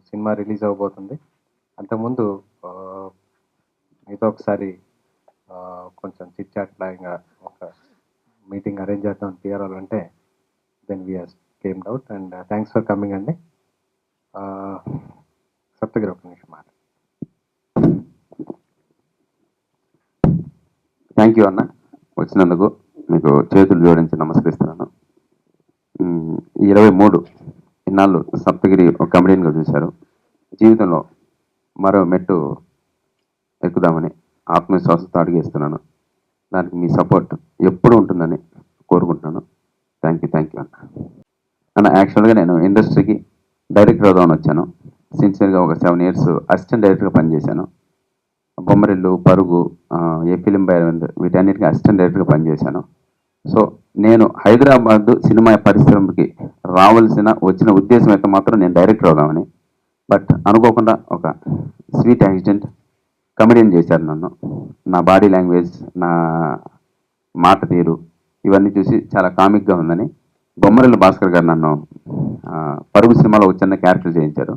Cinema release అవ్వబోతుంది. అంతకుముందు ఆహ్, మీతో ఒకసారి కొంచెం చిట్ చాట్ లాగా ఒక మీటింగ్ అరేంజ్ చేద్దాం పిఆర్ఓలు అంటే then we have camed out and thanks for coming అండి. సప్తగిరి ఒక నిమిషం మాట. థ్యాంక్ యూ అన్న, వచ్చినందుకు మీకు చేతులు జోడించి నమస్కరిస్తున్నాను. 23 ఇన్నాళ్ళు సప్తగిరి ఒక కమెడియన్గా చూశారు. జీవితంలో మరో మెట్టు ఎక్కుదామని ఆత్మవిశ్వాసంతో అడిగేస్తున్నాను. దానికి మీ సపోర్ట్ ఎప్పుడు ఉంటుందని కోరుకుంటున్నాను. థ్యాంక్ యూ అన్న. యాక్చువల్గా నేను ఇండస్ట్రీకి డైరెక్టర్ అవుదామని వచ్చాను. సిన్సియర్గా ఒక 7 years అసిస్టెంట్ డైరెక్టర్గా పనిచేశాను. బొమ్మరిల్లు, పరుగు, ఏ ఫిలిం బైరవింద్ వీటన్నిటికీ అసిస్టెంట్ డైరెక్టర్గా పనిచేశాను. సో నేను హైదరాబాద్ సినిమా పరిశ్రమకి వచ్చిన ఉద్దేశం అయితే మాత్రం నేను డైరెక్టర్ అవుదామని. బట్ అనుకోకుండా ఒక స్వీట్ యాక్సిడెంట్ కమెడియన్ చేశారు నన్ను. నా బాడీ లాంగ్వేజ్, నా మాట తీరు ఇవన్నీ చూసి చాలా కామిక్గా ఉందని బొమ్మరిల్లు భాస్కర్ గారు నన్ను పరుగు సినిమాలో ఒక చిన్న క్యారెక్టర్ చేయించారు.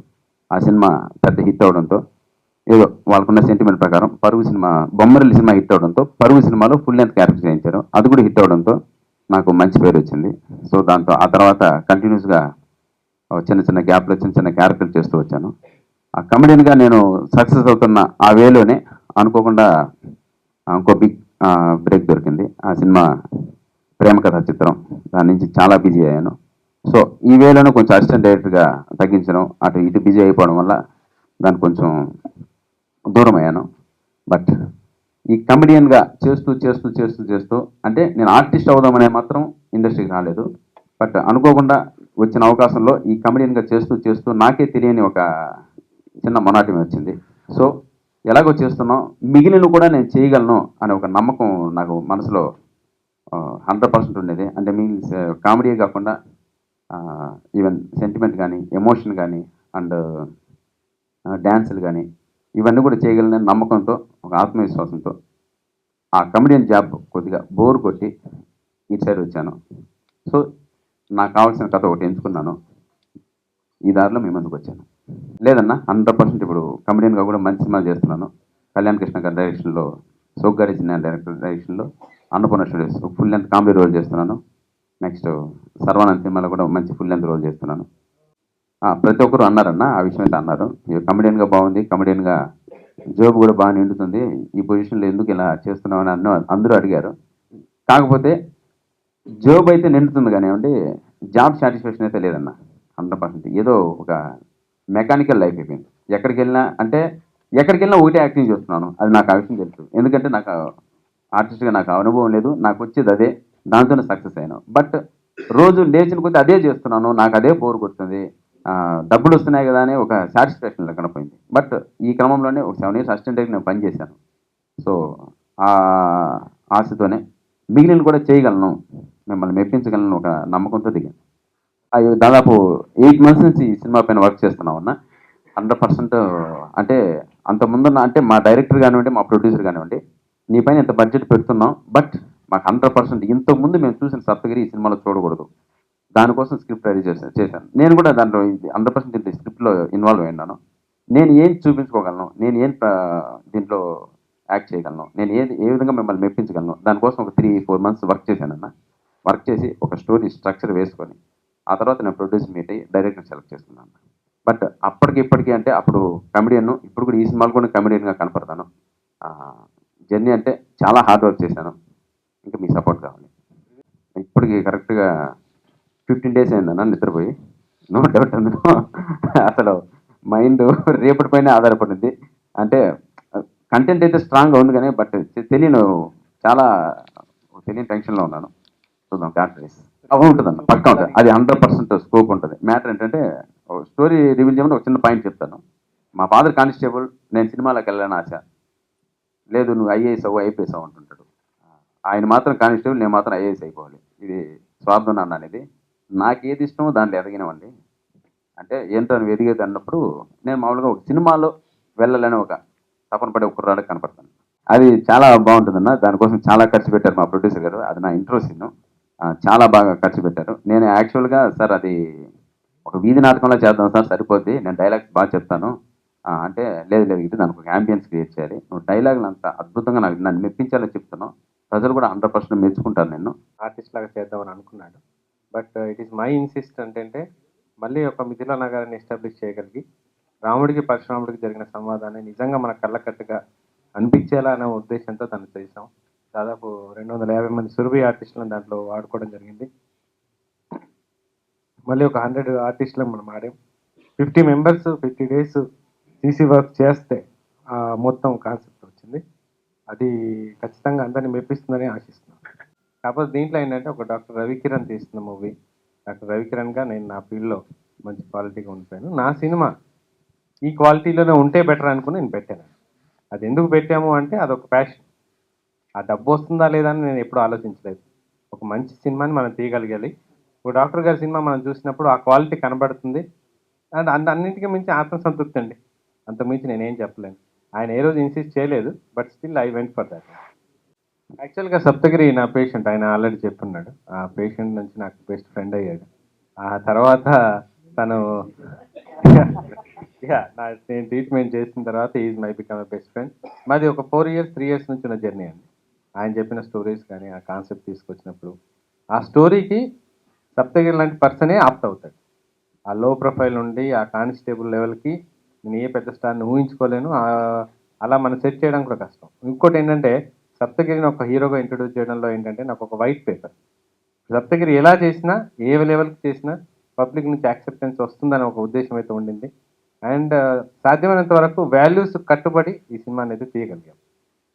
ఆ సినిమా పెద్ద హిట్ అవడంతో ఏదో వాళ్ళకున్న సెంటిమెంట్ ప్రకారం బొమ్మరిల్లు సినిమా హిట్ అవడంతో పరుగు సినిమాలో ఫుల్ లెంత్ క్యారెక్టర్ చేయించారు. అది కూడా హిట్ అవడంతో నాకు మంచి పేరు వచ్చింది. సో దాంతో ఆ తర్వాత కంటిన్యూస్గా చిన్న గ్యాప్లో చిన్న క్యారెక్టర్లు చేస్తూ వచ్చాను. ఆ కమెడియన్గా నేను సక్సెస్ అవుతున్న ఆ వేలోనే అనుకోకుండా ఇంకో బిగ్ బ్రేక్ దొరికింది. ఆ సినిమా ప్రేమ కథా చిత్రం. దాని నుంచి చాలా బిజీ అయ్యాను. సో ఈ వేలోనే కొంచెం అసిస్టెంట్ డైరెక్టర్గా తగ్గించడం, అటు ఇటు బిజీ అయిపోవడం వల్ల దానికి కొంచెం దూరం అయ్యాను. బట్ ఈ కమెడియన్గా చేస్తూ అంటే నేను ఆర్టిస్ట్ అవుదామనే మాత్రం ఇండస్ట్రీకి రాలేదు. బట్ అనుకోకుండా వచ్చిన అవకాశంలో ఈ కమెడియన్గా చేస్తూ నాకే తెలియని ఒక చిన్న మొనాటిమి వచ్చింది. సో ఎలాగో చేస్తున్నాం, మిగిలిన కూడా నేను చేయగలను అనే ఒక నమ్మకం నాకు మనసులో 100% ఉండేది. అంటే మీన్స్ కామెడీ కాకుండా ఈవెన్ సెంటిమెంట్ కానీ, ఎమోషన్ కానీ అండ్ డ్యాన్సులు కానీ ఇవన్నీ కూడా చేయగలనని నమ్మకంతో, ఒక ఆత్మవిశ్వాసంతో ఆ కమెడియన్ జాబ్ కొద్దిగా బోర్ కొట్టి ఇటు సైడ్ వచ్చాను. సో నాకు కావాల్సిన కథ ఒకటి ఎంచుకున్నాను. ఈ దారిలో మీ ముందుకు వచ్చాను. లేదన్నా 100% ఇప్పుడు కమెడియన్గా కూడా మంచి సినిమా చేస్తున్నాను. కళ్యాణ్ కృష్ణ గారి డైరెక్షన్లో, సోగ్గారి చిన్న డైరెక్టర్ డైరెక్షన్లో Annapurna studios full length comedy role చేస్తున్నాను. నెక్స్ట్ సర్వానంద్ సినిమాలో కూడా మంచి ఫుల్ లెంత్ రోల్ చేస్తున్నాను. ప్రతి ఒక్కరు అన్నారన్న, ఆ విషయం అయితే అన్నారు, కమెడియన్గా బాగుంది, కమెడియన్గా జాబ్ కూడా బాగా నిండుతుంది, ఈ పొజిషన్లో ఎందుకు ఇలా చేస్తున్నామని అందరూ అడిగారు. కాకపోతే జాబ్ అయితే నిండుతుంది కానివ్వండి, జాబ్ సాటిస్ఫాక్షన్ అయితే లేదన్న 100%. ఏదో ఒక మెకానికల్ లైఫ్ అయిపోయింది. ఎక్కడికి వెళ్ళినా ఒకటే యాక్టింగ్ చేస్తున్నాను. అది నాకు ఆ విషయం తెలుసు. ఎందుకంటే నాకు ఆర్టిస్ట్గా నాకు అనుభవం లేదు, నాకు వచ్చేది అదే, దాంతోనే సక్సెస్ అయ్యాను. బట్ రోజు లేచిన కొద్దీ అదే చేస్తున్నాను, నాకు అదే బోర్ కొడుతుంది. డబ్బులు వస్తున్నాయి కదా అని ఒక సాటిస్ఫాక్షన్ లేకుండా పోయింది. బట్ ఈ క్రమంలోనే ఒక 7 years అసిస్టెంట్ డైరెక్టర్ నేను పనిచేశాను. సో ఆ ఆశతోనే మిగిలిన కూడా చేయగలను, మిమ్మల్ని మెప్పించగలను ఒక నమ్మకంతో దిగాను. అవి దాదాపు 8 months నుంచి ఈ సినిమా పైన వర్క్ చేస్తున్నాం అన్న. 100% అంటే అంతకుముందున్న అంటే మా డైరెక్టర్ కానివ్వండి, మా ప్రొడ్యూసర్ కానివ్వండి, నీ పైన ఇంత బడ్జెట్ పెడుతున్నాం, బట్ మాకు 100% ఇంతకుముందు మేము చూసిన సప్తగిరి ఈ సినిమాలో చూడకూడదు, దానికోసం స్క్రిప్ట్ రెడీ చేశాను. నేను కూడా దాంట్లో 100% ఇంత స్క్రిప్ట్లో ఇన్వాల్వ్ అయినాను. నేను ఏం చూపించుకోగలను, నేను ఏం దీంట్లో యాక్ట్ చేయగలను, నేను ఏ విధంగా మిమ్మల్ని మెప్పించగలను, దానికోసం ఒక 3-4 months వర్క్ చేశానన్న. వర్క్ చేసి ఒక స్టోరీ స్ట్రక్చర్ వేసుకొని ఆ తర్వాత నేను ప్రొడ్యూసర్ మీట్ అయ్యి డైరెక్టర్ సెలెక్ట్ చేసుకున్నాను. బట్ ఇప్పటికీ అంటే అప్పుడు కమెడియన్, ఇప్పుడు కూడా ఈ సినిమాలు కూడా కమెడియన్గా కనపడతాను. జర్నీ అంటే చాలా హార్డ్ వర్క్ చేశాను. ఇంకా మీ సపోర్ట్ కావాలి. ఇప్పటికి కరెక్ట్గా 15 days అయిందన్న నిద్రపోయి. నో డౌట్ అందులో అసలు మైండ్ రేపటి పైన ఆధారపడింది. అంటే కంటెంట్ అయితే స్ట్రాంగ్గా ఉంది కానీ బట్ చాలా తెలియని టెన్షన్లో ఉన్నాను. చూద్దాం క్యారెక్టర్ ఉంటుందన్న, పక్కా ఉంటుంది. అది 100% స్కోప్ ఉంటుంది. మ్యాటర్ ఏంటంటే స్టోరీ రివీల్ చేయమని ఒక చిన్న పాయింట్ చెప్తాను. మా ఫాదర్ కానిస్టేబుల్, నేను సినిమాలోకి వెళ్ళాలని ఆశ లేదు, నువ్వు ఐఏఎస్ అవ్వు అంటుంటాడు. ఆయన మాత్రం కానిస్టేబుల్, నేను మాత్రం ఐఏఎస్ అయిపోవాలి. ఇది స్వార్థం నాన్న అనేది. నాకు ఏది ఇష్టమో దాంట్లో ఎదగినవండి. అంటే ఏంటో నువ్వు ఎదిగేది అన్నప్పుడు నేను మామూలుగా ఒక సినిమాలో వెళ్ళాలని ఒక తపన పడే ఒక కుర్రాడికి కనపడతాను. అది చాలా బాగుంటుందన్న. దానికోసం చాలా ఖర్చు పెట్టారు మా ప్రొడ్యూసర్ గారు. అది నా ఇంట్రో సీన్. చాలా బాగా ఖర్చు పెట్టారు. నేను యాక్చువల్గా సార్ అది ఒక వీధి నాటకంలో చేద్దాం సార్ సరిపోద్ది, నేను డైలాగ్స్ బాగా చెప్తాను అంటే, లేదు లేదు ఇది దానికి ఒక యాంబియన్స్ క్రియేట్ చేయాలి, నువ్వు డైలాగులు అంత అద్భుతంగా నాకు నన్ను మెప్పించాలో చెప్తున్నావు, ప్రజలు కూడా 100% మెచ్చుకుంటారు నిన్ను. ఆర్టిస్ట్ లాగా చేద్దామని అనుకున్నాడు. But it is my insist ఏంటంటే మళ్ళీ ఒక మిథిలా నగరాన్ని ఎస్టాబ్లిష్ చేయగలిగి రాముడికి పరశురాముడికి జరిగిన సంవాదాన్ని నిజంగా మన కళ్ళకట్టుగా అనిపించేలా అనే ఉద్దేశంతో దాన్ని చేసాం. దాదాపు 250 మంది సురభి ఆర్టిస్టులను దాంట్లో వాడుకోవడం జరిగింది. మళ్ళీ ఒక 100 ఆర్టిస్టులను మనం ఆడాం. 50 మెంబర్స్ 50 డేస్ సీసీ వర్క్ చేస్తే మొత్తం కాన్సెప్ట్ వచ్చింది. అది ఖచ్చితంగా అందరినీ మెప్పిస్తుందని ఆశిస్తున్నాను. కాకపోతే దీంట్లో ఏంటంటే ఒక డాక్టర్ రవికిరణ్ తీస్తున్న మూవీ. డాక్టర్ రవికిరణ్గా నేను నా ఫీల్డ్లో మంచి క్వాలిటీగా ఉండిపోయాను. నా సినిమా ఈ క్వాలిటీలోనే ఉంటే బెటర్ అనుకుని నేను పెట్టాను. అది ఎందుకు పెట్టాము అంటే అదొక ప్యాషన్. ఆ డబ్బు వస్తుందా లేదా అని నేను ఎప్పుడూ ఆలోచించలేదు. ఒక మంచి సినిమాని మనం తీయగలగాలి. ఒక డాక్టర్ గారి సినిమా మనం చూసినప్పుడు ఆ క్వాలిటీ కనబడుతుంది. అండ్ అన్నింటికీ మించి ఆత్మసంతృప్తి అండి. అంతకు మించి నేనేం చెప్పలేను. ఆయన ఏ రోజు ఇన్సిస్ట్ చేయలేదు. But still I went for that. యాక్చువల్గా సప్తగిరి నా పేషెంట్, ఆయన ఆల్రెడీ చెప్పున్నాడు. ఆ పేషెంట్ నుంచి నాకు బెస్ట్ ఫ్రెండ్ అయ్యాడు. ఆ తర్వాత తను నేను ట్రీట్మెంట్ చేసిన తర్వాత is my become best friend. మాది ఒక 4 years 3 years నుంచి ఉన్న జర్నీ అండి. ఆయన చెప్పిన స్టోరీస్ కానీ ఆ కాన్సెప్ట్ తీసుకొచ్చినప్పుడు ఆ స్టోరీకి సప్తగిరి లాంటి పర్సనే ఆప్ట్ అవుతాడు. ఆ లో ప్రొఫైల్ నుండి ఆ కానిస్టేబుల్ లెవెల్కి నేను ఏ పెద్ద స్టార్ని ఊహించుకోలేను. అలా మనం సెట్ చేయడం కూడా కష్టం. ఇంకోటి ఏంటంటే సప్తగిరిని ఒక హీరోగా ఇంట్రొడ్యూస్ చేయడంలో ఏంటంటే నాకు ఒక వైట్ పేపర్. సప్తగిరి ఎలా చేసినా ఏ లెవెల్కి చేసినా పబ్లిక్ నుంచి యాక్సెప్టెన్స్ వస్తుందని ఒక ఉద్దేశం అయితే ఉండింది. అండ్ సాధ్యమైనంత వరకు వాల్యూస్ కట్టుబడి ఈ సినిమా అనేది తీయగలిగాం.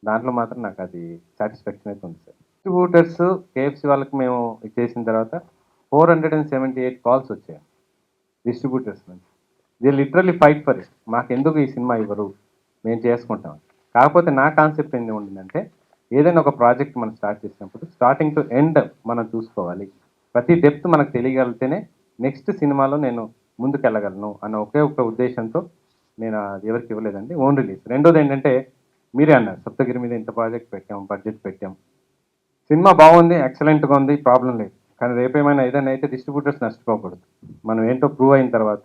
దాంట్లో మాత్రం నాకు అది సాటిస్ఫాక్షన్ అయితే ఉంది సార్. డిస్ట్రిబ్యూటర్స్ కేఎఫ్సి వాళ్ళకి మేము చేసిన తర్వాత 478 కాల్స్ వచ్చాయి డిస్ట్రిబ్యూటర్స్ నుంచి. They literally fight for it. మాకెందుకు ఈ సినిమా ఇవ్వరు, మేము చేసుకుంటాం. కాకపోతే నా కాన్సెప్ట్ ఏంది ఉండిందంటే ఏదైనా ఒక ప్రాజెక్ట్ మనం స్టార్ట్ చేసినప్పుడు స్టార్టింగ్ టు ఎండ్ మనం చూసుకోవాలి. ప్రతి డెప్త్ మనకు తెలియగలిగితేనే నెక్స్ట్ సినిమాలో నేను ముందుకెళ్ళగలను అన్న ఒకే ఒక ఉద్దేశంతో నేను అది ఎవరికి ఇవ్వలేదండి. Own release. రెండోది ఏంటంటే మీరే అన్నారు సప్తగిరి మీద ఇంత ప్రాజెక్ట్ పెట్టాం, బడ్జెట్ పెట్టాం, సినిమా బాగుంది, ఎక్సలెంట్గా ఉంది, ప్రాబ్లం లేదు. కానీ రేపేమైనా ఏదైనా అయితే డిస్ట్రిబ్యూటర్స్ నష్టపోకూడదు. మనం ఏంటో ప్రూవ్ అయిన తర్వాత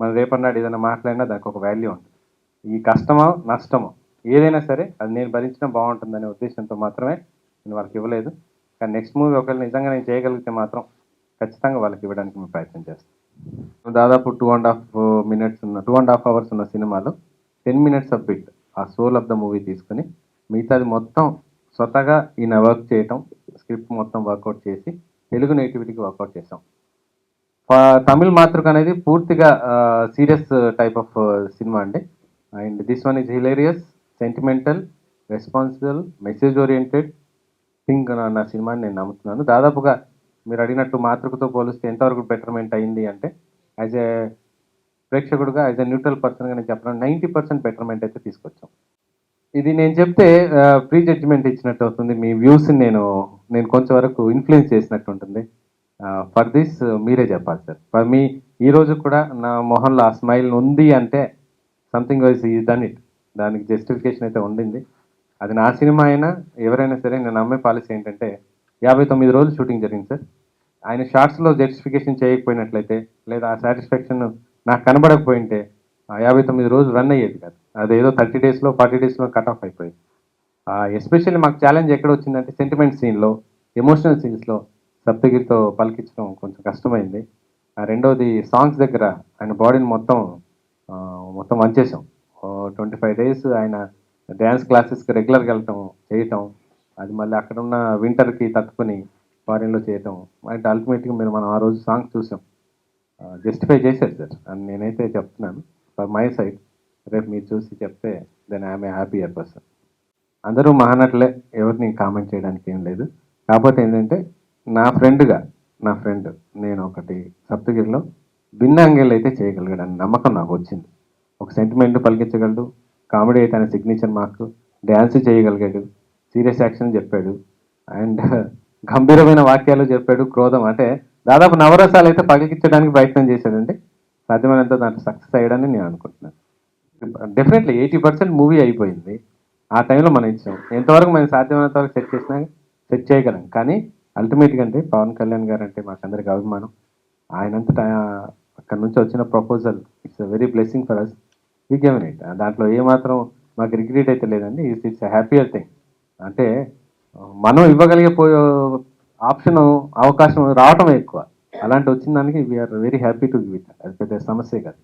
మనం రేపన్నాడు ఏదైనా మాట్లాడినా దానికి ఒక వాల్యూ ఉంటుంది. ఈ కష్టమో నష్టమో ఏదైనా సరే అది నేను భరించడం బాగుంటుందనే ఉద్దేశంతో మాత్రమే నేను వాళ్ళకి ఇవ్వలేదు. కానీ నెక్స్ట్ మూవీ ఒకవేళ నిజంగా నేను చేయగలిగితే మాత్రం ఖచ్చితంగా వాళ్ళకి ఇవ్వడానికి మేము ప్రయత్నం చేస్తాం. దాదాపు 2.5 minutes ఉన్న 2.5 hours ఉన్న సినిమాలో 10 minutes ఆఫ్ బిట్ ఆ సోల్ ఆఫ్ ద మూవీ తీసుకుని మిగతాది మొత్తం స్వతహాగా ఈయన వర్క్ చేయటం, స్క్రిప్ట్ మొత్తం వర్కౌట్ చేసి తెలుగు నేటివిటీకి వర్కౌట్ చేసాం. తమిళ్ మాతృక అనేది పూర్తిగా సీరియస్ టైప్ ఆఫ్ సినిమా అండి. And this one is hilarious, sentimental, responsible, message oriented think నా సినిమాని నేను నమ్ముతున్నాను. దాదాపుగా మీరు అడిగినట్టు మాతృకతో పోలిస్తే ఎంతవరకు బెటర్మెంట్ అయింది అంటే యాజ్ ఏ ప్రేక్షకుడుగా, యాజ్ ఏ న్యూట్రల్ పర్సన్గా నేను చెప్పడం 90% బెటర్మెంట్ అయితే తీసుకొచ్చాం. ఇది నేను చెప్తే ప్రీ జడ్జిమెంట్ ఇచ్చినట్టు అవుతుంది. మీ వ్యూస్ని నేను కొంచెం వరకు ఇన్ఫ్లుయెన్స్ చేసినట్టు ఉంటుంది. ఫర్ దిస్ మీరే చెప్పాలి సార్. ఫర్ మీ ఈరోజు కూడా నా మొహంలో ఆ స్మైల్ ఉంది అంటే సంథింగ్ వైజ్ ఈ డన్ ఇట్. దానికి జస్టిఫికేషన్ అయితే ఉండింది. అది నా సినిమా అయినా ఎవరైనా సరే నేను నమ్మే పాలసీ ఏంటంటే 59 రోజులు షూటింగ్ జరిగింది సార్. ఆయన షార్ట్స్లో జస్టిఫికేషన్ చేయకపోయినట్లయితే లేదా ఆ సాటిస్ఫాక్షన్ నాకు కనబడకపోయింటే ఆ 59 రోజులు రన్ అయ్యేది కాదు. అదేదో 30 daysలో 40 daysలో కట్ ఆఫ్ అయిపోయింది. ఎస్పెషల్లీ మాకు ఛాలెంజ్ ఎక్కడ వచ్చిందంటే సెంటిమెంట్ సీన్లో, ఎమోషనల్ సీన్స్లో సప్తగిరితో పలికించడం కొంచెం కష్టమైంది. రెండోది సాంగ్స్ దగ్గర ఆయన బాడీని మొత్తం వంచేసాం. 25 days ఆయన డ్యాన్స్ క్లాసెస్కి రెగ్యులర్గా వెళ్ళటం చేయటం, అది మళ్ళీ అక్కడ ఉన్న వింటర్కి తట్టుకొని ఫారిన్లో చేయటం అంటే అల్టిమేట్గా మనం ఆ రోజు సాంగ్స్ చూసాం. జస్టిఫై చేశారు సార్ అని నేనైతే చెప్తున్నాను ఫర్ మై సైడ్. రేపు మీరు చూసి చెప్తే then I'm a happier person. అందరూ మహానటులే, ఎవరిని కామెంట్ చేయడానికి ఏం లేదు. కాకపోతే ఏంటంటే నా ఫ్రెండ్ నేను ఒకటి సప్తగిరిలో భిన్నాంగేళ్ళు అయితే చేయగలిగాడని నమ్మకం నాకు వచ్చింది. ఒక సెంటిమెంట్ పలికించగలడు, కామెడీ అయితే ఆయన సిగ్నేచర్ మార్క్, డ్యాన్స్ చేయగలిగాడు, సీరియస్ యాక్షన్ చెప్పాడు, అండ్ గంభీరమైన వాక్యాలు చెప్పాడు, క్రోధం అంటే దాదాపు నవరసాలు అయితే పలికించడానికి ప్రయత్నం చేశాడండి. సాధ్యమైనంత దాంట్లో సక్సెస్ అయ్యాడని నేను అనుకుంటున్నాను. డెఫినెట్లీ 80% మూవీ అయిపోయింది. ఆ టైంలో మనం ఇచ్చాం. ఎంతవరకు మనం సాధ్యమైనంత వరకు సెట్ చేయగలం. కానీ అల్టిమేట్గా అంటే పవన్ కళ్యాణ్ గారు అంటే మాకందరికి అభిమానం. ఆయనంతటా అక్కడ నుంచి వచ్చిన proposal it's a very blessing for us. We given it. దాంట్లో ఏమాత్రం మాకు రిగ్రెట్ అయితే లేదండి. It's happier thing. అంటే మనం ఇవ్వగలిగే ఆప్షన్, అవకాశం రావటం ఎక్కువ. అలాంటి వచ్చిన దానికి we are very happy to give it. అది పెద్ద సమస్యే కాదు.